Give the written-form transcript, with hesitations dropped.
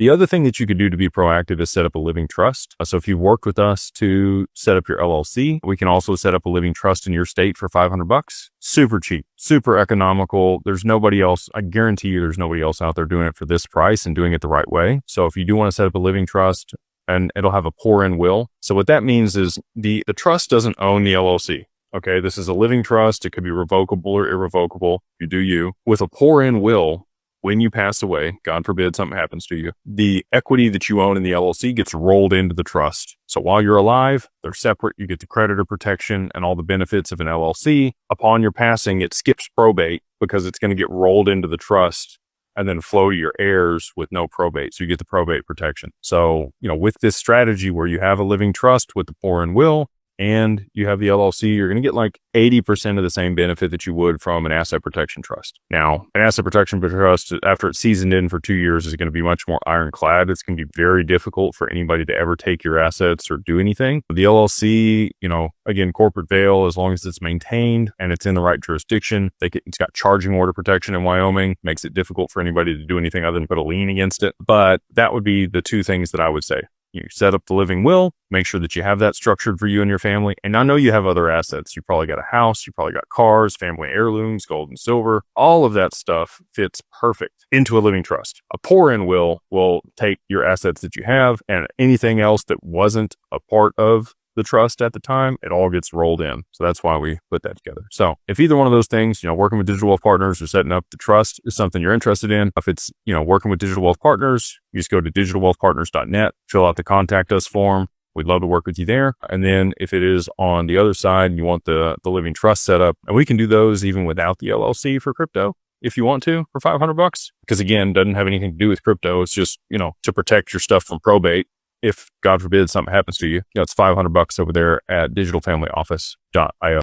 The other thing that you could do to be proactive is set up a living trust. So if you've worked with us to set up your LLC, we can also set up a living trust in your state for $500. Super cheap, super economical. There's nobody else. I guarantee you there's nobody else out there doing it for this price and doing it the right way. So if you do want to set up a living trust, and it'll have a pour-in will. So what that means is the trust doesn't own the LLC. Okay, this is a living trust. It could be revocable or irrevocable. You do you. With a pour-in will, when you pass away, God forbid something happens to you, the equity that you own in the LLC gets rolled into the trust. So while you're alive, they're separate. You get the creditor protection and all the benefits of an LLC. Upon your passing, it skips probate because it's going to get rolled into the trust and then flow to your heirs with no probate. So you get the probate protection. So, with this strategy where you have a living trust with the pour-in will, and you have the LLC, you're going to get like 80% of the same benefit that you would from an asset protection trust. Now, an asset protection trust, after it's seasoned in for 2 years, is going to be much more ironclad. It's going to be very difficult for anybody to ever take your assets or do anything. The LLC, again, corporate veil, as long as it's maintained and it's in the right jurisdiction, it's got charging order protection in Wyoming, makes it difficult for anybody to do anything other than put a lien against it. But that would be the two things that I would say. You set up the living will, make sure that you have that structured for you and your family. And I know you have other assets. You probably got a house, you probably got cars, family heirlooms, gold and silver. All of that stuff fits perfect into a living trust. A pour-in will take your assets that you have and anything else that wasn't a part of the trust at the time, it all gets rolled in. So that's why we put that together. So if either one of those things, working with Digital Wealth Partners or setting up the trust is something you're interested in, if it's, working with Digital Wealth Partners, you just go to digitalwealthpartners.net, fill out the contact us form. We'd love to work with you there. And then if it is on the other side and you want the living trust set up, and we can do those even without the LLC for crypto, if you want to, for $500, because again, doesn't have anything to do with crypto. It's just, to protect your stuff from probate. If God forbid something happens to you, it's $500 over there at digitalfamilyoffice.io.